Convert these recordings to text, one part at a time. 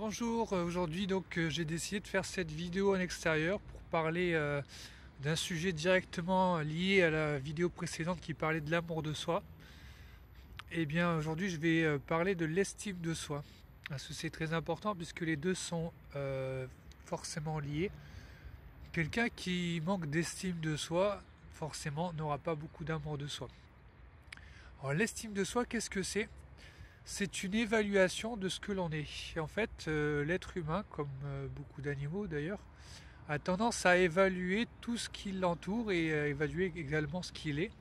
Bonjour, aujourd'hui j'ai décidé de faire cette vidéo en extérieur pour parler d'un sujet directement lié à la vidéo précédente qui parlait de l'amour de soi. Et bien aujourd'hui je vais parler de l'estime de soi. Parce que c'est très important puisque les deux sont forcément liés. Quelqu'un qui manque d'estime de soi, forcément n'aura pas beaucoup d'amour de soi. Alors l'estime de soi, qu'est-ce que c'est? C'est une évaluation de ce que l'on est. Et en fait, l'être humain, comme beaucoup d'animaux d'ailleurs, a tendance à évaluer tout ce qui l'entoure et à évaluer également ce qu'il est.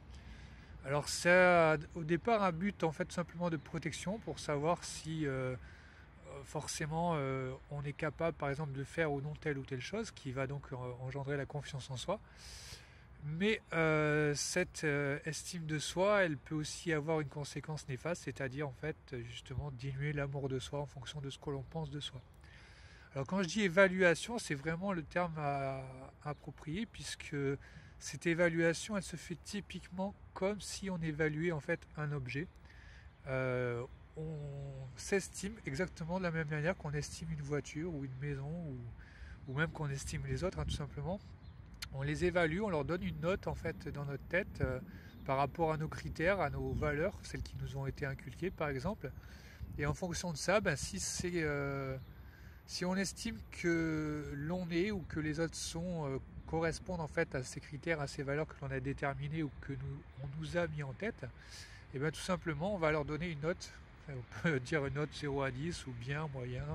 Alors ça a au départ un but en fait simplement de protection pour savoir si forcément on est capable par exemple de faire ou non telle ou telle chose qui va donc engendrer la confiance en soi. Mais cette estime de soi, elle peut aussi avoir une conséquence néfaste, c'est-à-dire en fait justement diminuer l'amour de soi en fonction de ce que l'on pense de soi. Alors quand je dis évaluation, c'est vraiment le terme à approprier puisque cette évaluation, elle se fait typiquement comme si on évaluait en fait un objet. Euh, on s'estime exactement de la même manière qu'on estime une voiture ou une maison ou même qu'on estime les autres, hein, tout simplement. On les évalue, on leur donne une note en fait dans notre tête par rapport à nos critères, à nos valeurs, celles qui nous ont été inculquées par exemple. Et en fonction de ça, si on estime que l'on est ou que les autres sont correspondent en fait à ces critères, à ces valeurs que l'on a déterminées ou que on nous a mis en tête, et bien tout simplement on va leur donner une note. Enfin, on peut dire une note 0 à 10 ou bien, moyen,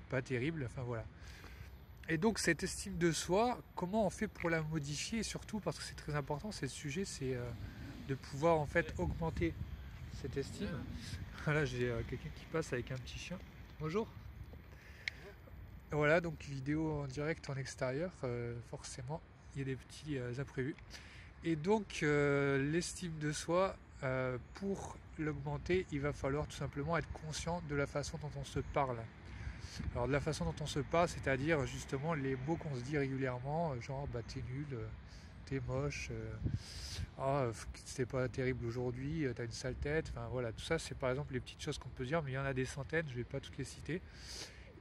pas terrible, enfin voilà. Et donc cette estime de soi, comment on fait pour la modifier et surtout parce que c'est très important, c'est le sujet, c'est de pouvoir en fait augmenter cette estime. Là j'ai quelqu'un qui passe avec un petit chien. Bonjour. Voilà, donc vidéo en direct en extérieur, forcément il y a des petits imprévus. Et donc l'estime de soi, pour l'augmenter, il va falloir tout simplement être conscient de la façon dont on se parle. Alors de la façon dont on se parle, c'est-à-dire justement les mots qu'on se dit régulièrement, genre bah t'es nul, t'es moche, c'est pas terrible aujourd'hui, t'as une sale tête, enfin voilà, tout ça c'est par exemple les petites choses qu'on peut dire, mais il y en a des centaines, je vais pas toutes les citer.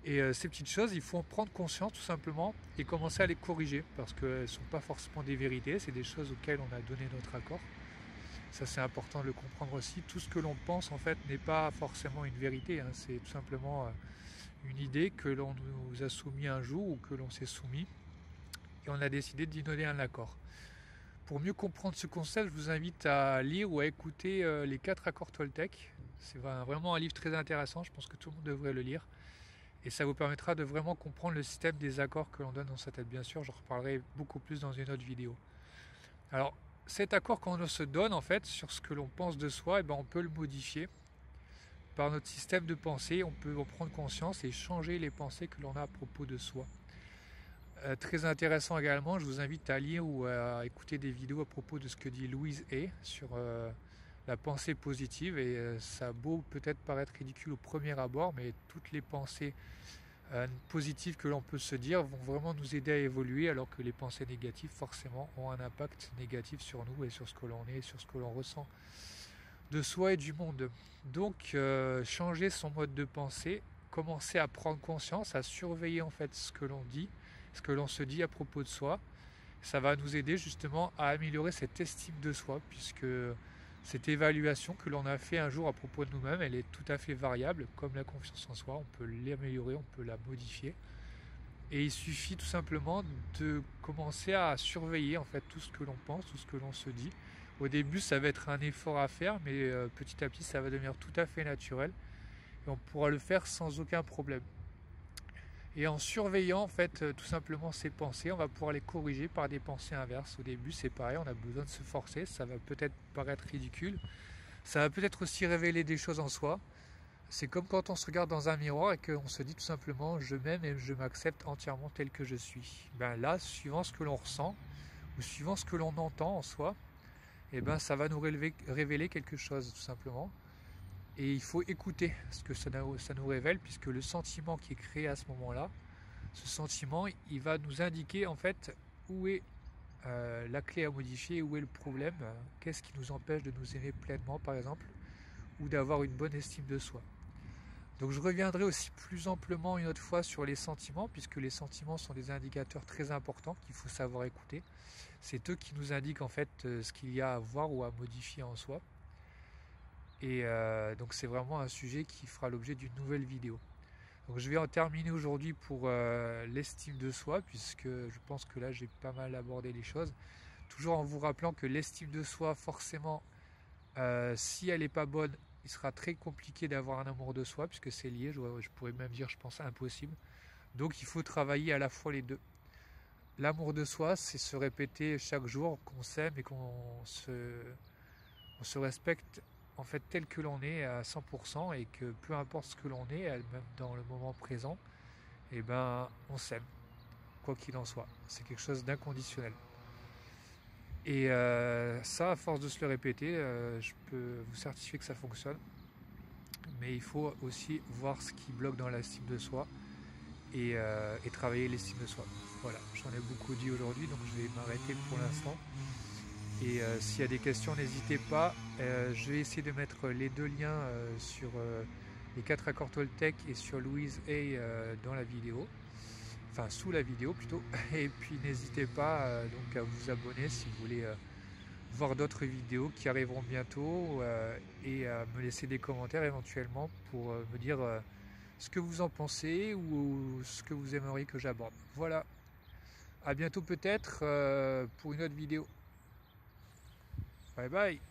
Et ces petites choses, il faut en prendre conscience tout simplement et commencer à les corriger parce qu'elles ne sont pas forcément des vérités, c'est des choses auxquelles on a donné notre accord. Ça c'est important de le comprendre aussi. Tout ce que l'on pense en fait n'est pas forcément une vérité, hein. C'est tout simplement une idée que l'on nous a soumis un jour ou que l'on s'est soumis et on a décidé d'y donner un accord. Pour mieux comprendre ce concept, je vous invite à lire ou à écouter les 4 accords Toltec. C'est vraiment un livre très intéressant, je pense que tout le monde devrait le lire. Et ça vous permettra de vraiment comprendre le système des accords que l'on donne dans sa tête. Bien sûr, j'en reparlerai beaucoup plus dans une autre vidéo. Alors, cet accord qu'on se donne en fait sur ce que l'on pense de soi, et on peut le modifier par notre système de pensée. On peut en prendre conscience et changer les pensées que l'on a à propos de soi. Très intéressant également, je vous invite à lire ou à écouter des vidéos à propos de ce que dit Louise Hay sur la pensée positive. Et ça a beau peut-être paraître ridicule au premier abord, mais toutes les pensées positives que l'on peut se dire vont vraiment nous aider à évoluer, alors que les pensées négatives forcément ont un impact négatif sur nous et sur ce que l'on est et sur ce que l'on ressent de soi et du monde. Donc changer son mode de pensée, commencer à prendre conscience, à surveiller en fait ce que l'on dit, ce que l'on se dit à propos de soi, ça va nous aider justement à améliorer cette estime de soi, puisque cette évaluation que l'on a fait un jour à propos de nous-mêmes, elle est tout à fait variable, comme la confiance en soi, on peut l'améliorer, on peut la modifier. Et il suffit tout simplement de commencer à surveiller en fait tout ce que l'on pense, tout ce que l'on se dit. Au début, ça va être un effort à faire, mais petit à petit, ça va devenir tout à fait naturel et on pourra le faire sans aucun problème. Et en surveillant en fait tout simplement ces pensées, on va pouvoir les corriger par des pensées inverses. Au début, c'est pareil, on a besoin de se forcer, ça va peut-être paraître ridicule, ça va peut-être aussi révéler des choses en soi. C'est comme quand on se regarde dans un miroir et qu'on se dit tout simplement je m'aime et je m'accepte entièrement tel que je suis. Là, suivant ce que l'on ressent ou suivant ce que l'on entend en soi, ça va nous révéler quelque chose tout simplement. Et il faut écouter ce que ça nous révèle, puisque le sentiment qui est créé à ce moment-là, ce sentiment, il va nous indiquer en fait où est la clé à modifier, où est le problème, qu'est-ce qui nous empêche de nous aimer pleinement par exemple, ou d'avoir une bonne estime de soi. Donc je reviendrai aussi plus amplement une autre fois sur les sentiments, puisque les sentiments sont des indicateurs très importants qu'il faut savoir écouter. C'est eux qui nous indiquent en fait ce qu'il y a à voir ou à modifier en soi. Et donc c'est vraiment un sujet qui fera l'objet d'une nouvelle vidéo. Donc je vais en terminer aujourd'hui pour l'estime de soi, puisque je pense que là j'ai pas mal abordé les choses. Toujours en vous rappelant que l'estime de soi, forcément, si elle n'est pas bonne, il sera très compliqué d'avoir un amour de soi, puisque c'est lié, je pourrais même dire, je pense, impossible. Donc il faut travailler à la fois les deux. L'amour de soi, c'est se répéter chaque jour qu'on s'aime et qu'on se respecte en fait tel que l'on est à 100%, et que peu importe ce que l'on est, même dans le moment présent, et ben on s'aime, quoi qu'il en soit. C'est quelque chose d'inconditionnel. Et ça, à force de se le répéter, je peux vous certifier que ça fonctionne. Mais il faut aussi voir ce qui bloque dans l'estime de soi et travailler l'estime de soi. Voilà, j'en ai beaucoup dit aujourd'hui, donc je vais m'arrêter pour l'instant. Et s'il y a des questions, n'hésitez pas. Je vais essayer de mettre les deux liens sur les 4 accords Toltec et sur Louise Hay dans la vidéo. Enfin, sous la vidéo plutôt. Et puis n'hésitez pas donc à vous abonner si vous voulez voir d'autres vidéos qui arriveront bientôt et à me laisser des commentaires éventuellement pour me dire ce que vous en pensez ou ce que vous aimeriez que j'aborde. Voilà, à bientôt peut-être pour une autre vidéo. Bye bye.